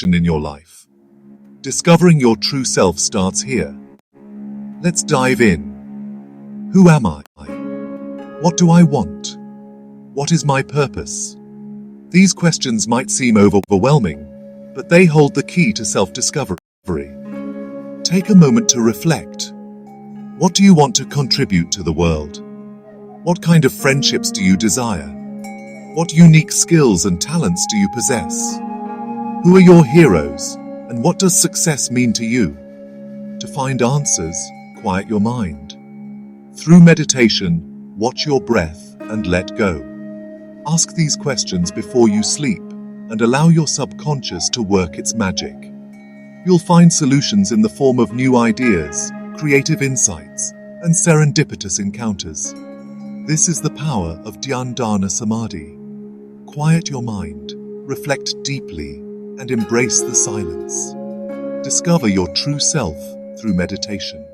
in your life. Discovering your true self starts here. Let's dive in. Who am I? What do I want? What is my purpose? These questions might seem overwhelming, but they hold the key to self-discovery. Take a moment to reflect. What do you want to contribute to the world? What kind of friendships do you desire? What unique skills and talents do you possess? Who are your heroes, and what does success mean to you? To find answers, quiet your mind. Through meditation, watch your breath and let go. Ask these questions before you sleep, and allow your subconscious to work its magic. You'll find solutions in the form of new ideas, creative insights, and serendipitous encounters. This is the power of Dhyana Samadhi. Quiet your mind, reflect deeply, and embrace the silence. Discover your true self through meditation.